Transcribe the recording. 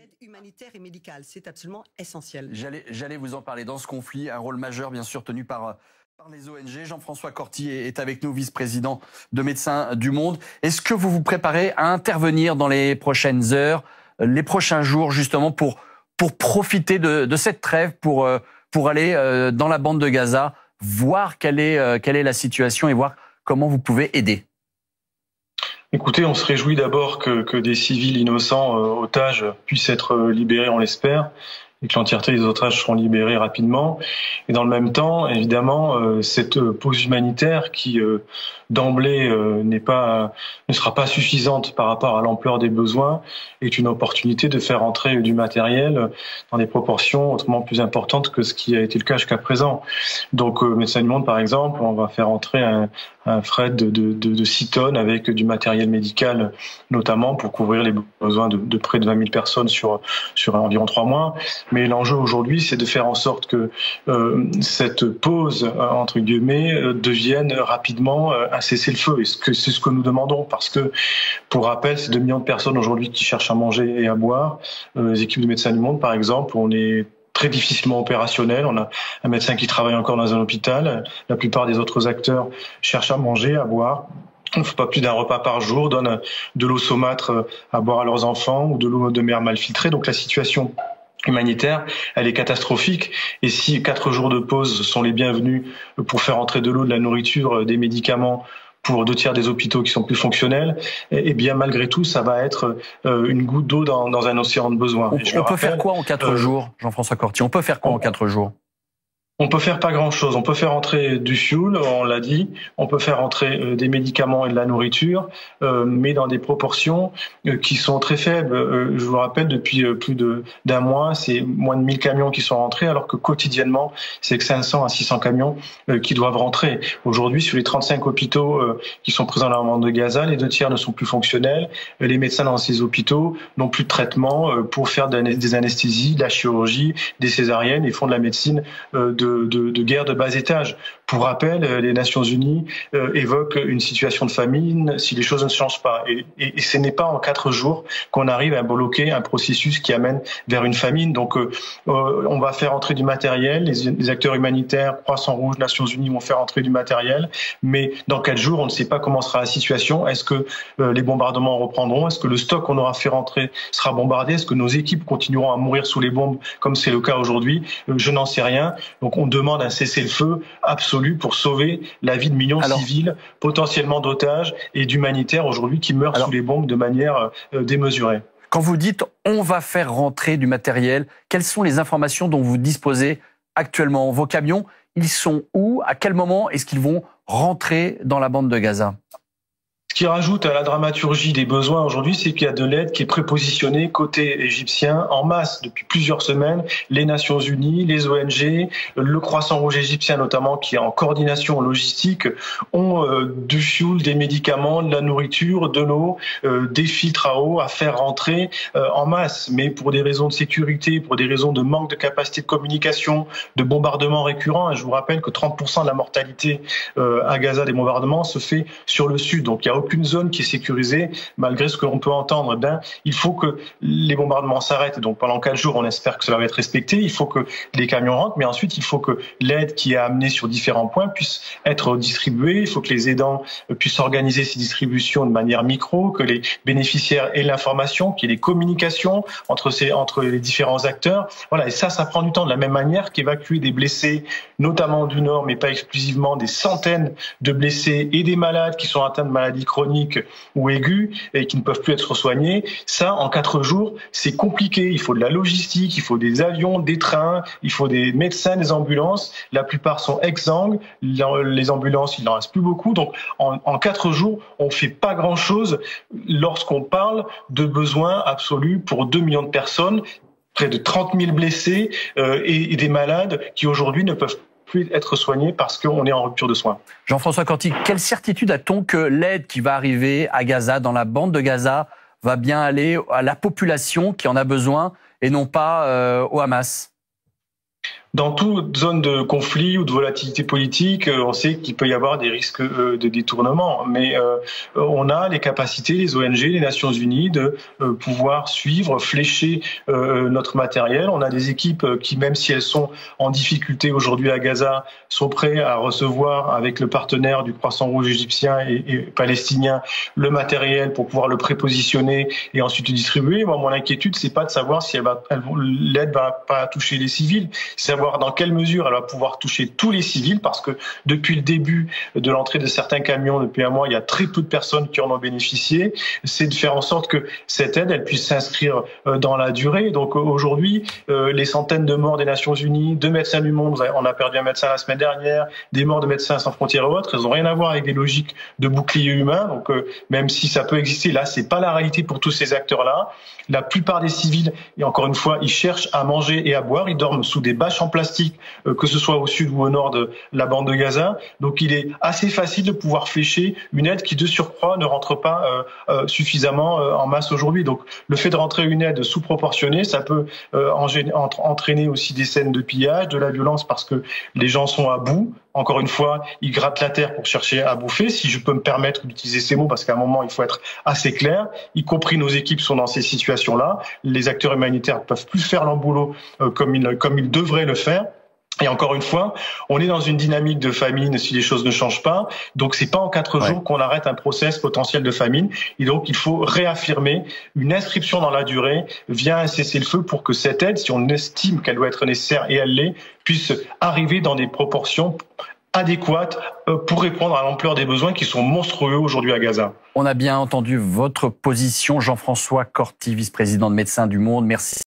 l'aide humanitaire et médicale. C'est absolument essentiel. J'allais vous en parler. Dans ce conflit, un rôle majeur, bien sûr, tenu par les ONG. Jean-François Corti est avec nous, vice-président de Médecins du Monde. Est-ce que vous vous préparez à intervenir dans les prochaines heures, les prochains jours, justement, pour profiter de cette trêve, pour aller dans la bande de Gaza, voir quelle est la situation et voir comment vous pouvez aider? Écoutez, on se réjouit d'abord que des civils innocents, otages, puissent être libérés, on l'espère, et que l'entièreté des otages seront libérés rapidement. Et dans le même temps, évidemment, cette pause humanitaire qui, d'emblée, ne sera pas suffisante par rapport à l'ampleur des besoins, est une opportunité de faire entrer du matériel dans des proportions autrement plus importantes que ce qui a été le cas jusqu'à présent. Donc, Médecins du Monde, par exemple, on va faire entrer un fret de 6 tonnes avec du matériel médical, notamment pour couvrir les besoins de près de 20 000 personnes sur environ 3 mois. Mais l'enjeu aujourd'hui, c'est de faire en sorte que cette pause, entre guillemets, devienne rapidement un cessez-le-feu. Et c'est ce que nous demandons, parce que, pour rappel, c'est 2 millions de personnes aujourd'hui qui cherchent à manger et à boire. Les équipes de Médecins du Monde, par exemple, on est très difficilement opérationnel. On a un médecin qui travaille encore dans un hôpital. La plupart des autres acteurs cherchent à manger, à boire. On ne fait pas plus d'un repas par jour, donnent de l'eau saumâtre à boire à leurs enfants ou de l'eau de mer mal filtrée. Donc la situation humanitaire, elle est catastrophique. Et si 4 jours de pause sont les bienvenus pour faire entrer de l'eau, de la nourriture, des médicaments pour 2/3 des hôpitaux qui sont plus fonctionnels, et bien malgré tout, ça va être une goutte d'eau dans un océan de besoins. On peut faire quoi en 4 jours, Jean-François Corti? On peut faire quoi en 4 jours? On peut faire pas grand-chose. On peut faire entrer du fuel, on l'a dit. On peut faire entrer des médicaments et de la nourriture, mais dans des proportions qui sont très faibles. Je vous rappelle, depuis plus d'un mois, c'est moins de 1000 camions qui sont rentrés, alors que quotidiennement, c'est que 500 à 600 camions qui doivent rentrer. Aujourd'hui, sur les 35 hôpitaux qui sont présents dans la bande de Gaza, les 2/3 ne sont plus fonctionnels. Les médecins dans ces hôpitaux n'ont plus de traitement pour faire des anesthésies, de la chirurgie, des césariennes, et font de la médecine de guerre de bas étage. Pour rappel, les Nations Unies évoquent une situation de famine si les choses ne changent pas. Et ce n'est pas en 4 jours qu'on arrive à bloquer un processus qui amène vers une famine. Donc, on va faire entrer du matériel. Les acteurs humanitaires, Croissant-Rouge, Nations Unies vont faire entrer du matériel. Mais dans 4 jours, on ne sait pas comment sera la situation. Est-ce que les bombardements reprendront? Est-ce que le stock qu'on aura fait rentrer sera bombardé? Est-ce que nos équipes continueront à mourir sous les bombes comme c'est le cas aujourd'hui? Je n'en sais rien. Donc, on demande un cessez-le-feu absolu pour sauver la vie de millions de civils, potentiellement d'otages et d'humanitaires aujourd'hui qui meurent sous les bombes de manière démesurée. Quand vous dites « on va faire rentrer du matériel », quelles sont les informations dont vous disposez actuellement? Vos camions, ils sont où? À quel moment est-ce qu'ils vont rentrer dans la bande de Gaza? Ce qui rajoute à la dramaturgie des besoins aujourd'hui, c'est qu'il y a de l'aide qui est prépositionnée côté égyptien en masse depuis plusieurs semaines. Les Nations Unies, les ONG, le Croissant-Rouge égyptien notamment, qui est en coordination logistique, ont du fuel, des médicaments, de la nourriture, de l'eau, des filtres à eau à faire rentrer en masse. Mais pour des raisons de sécurité, pour des raisons de manque de capacité de communication, de bombardements récurrents, et je vous rappelle que 30% de la mortalité à Gaza des bombardements se fait sur le sud. Donc il y a aucune zone qui est sécurisée, malgré ce que l'on peut entendre. Il faut que les bombardements s'arrêtent. Donc pendant 4 jours, on espère que cela va être respecté. Il faut que les camions rentrent, mais ensuite, il faut que l'aide qui est amenée sur différents points puisse être distribuée. Il faut que les aidants puissent organiser ces distributions de manière micro, que les bénéficiaires aient l'information, qu'il y ait des communications entre les différents acteurs. Voilà, et ça prend du temps. De la même manière qu'évacuer des blessés, notamment du Nord, mais pas exclusivement, des centaines de blessés et des malades qui sont atteints de maladies chroniques ou aiguës et qui ne peuvent plus être soignés. Ça, en 4 jours, c'est compliqué. Il faut de la logistique, il faut des avions, des trains, il faut des médecins, des ambulances. La plupart sont exsangues. Les ambulances, il n'en reste plus beaucoup. Donc, en 4 jours, on ne fait pas grand-chose lorsqu'on parle de besoins absolus pour 2 millions de personnes, près de 30 000 blessés et des malades qui aujourd'hui ne peuvent plus être soignés parce qu'on est en rupture de soins. Jean-François Corti, quelle certitude a-t-on que l'aide qui va arriver à Gaza, dans la bande de Gaza, va bien aller à la population qui en a besoin et non pas au Hamas? Dans toute zone de conflit ou de volatilité politique, on sait qu'il peut y avoir des risques de détournement, mais on a les capacités, les ONG, les Nations Unies, de pouvoir suivre, flécher notre matériel. On a des équipes qui, même si elles sont en difficulté aujourd'hui à Gaza, sont prêtes à recevoir avec le partenaire du Croissant Rouge égyptien et palestinien le matériel pour pouvoir le prépositionner et ensuite le distribuer. Moi, mon inquiétude, c'est pas de savoir si l'aide va pas toucher les civils, c'est savoir dans quelle mesure elle va pouvoir toucher tous les civils, parce que depuis le début de l'entrée de certains camions, depuis un mois, il y a très peu de personnes qui en ont bénéficié. C'est de faire en sorte que cette aide, elle puisse s'inscrire dans la durée. Donc aujourd'hui, les centaines de morts des Nations Unies, de Médecins du Monde, on a perdu un médecin la semaine dernière, des morts de Médecins sans frontières et autres, elles n'ont rien à voir avec des logiques de bouclier humain. Donc même si ça peut exister, là, c'est pas la réalité pour tous ces acteurs-là. La plupart des civils, et encore une fois, ils cherchent à manger et à boire, ils dorment sous des bâches en plastique, que ce soit au sud ou au nord de la bande de Gaza. Donc il est assez facile de pouvoir flécher une aide qui, de surcroît, ne rentre pas suffisamment en masse aujourd'hui. Donc le fait de rentrer une aide sous-proportionnée, ça peut entraîner aussi des scènes de pillage, de la violence, parce que les gens sont à bout. Encore une fois, ils grattent la terre pour chercher à bouffer, si je peux me permettre d'utiliser ces mots, parce qu'à un moment, il faut être assez clair, y compris nos équipes sont dans ces situations-là. Les acteurs humanitaires ne peuvent plus faire leur boulot comme ils devraient le faire. Et encore une fois, on est dans une dynamique de famine si les choses ne changent pas. Donc c'est pas en 4 jours qu'on arrête un process potentiel de famine. Et donc il faut réaffirmer une inscription dans la durée via un cessez-le-feu pour que cette aide, si on estime qu'elle doit être nécessaire et elle l'est, puisse arriver dans des proportions adéquates pour répondre à l'ampleur des besoins qui sont monstrueux aujourd'hui à Gaza. On a bien entendu votre position, Jean-François Corti, vice-président de Médecins du Monde. Merci.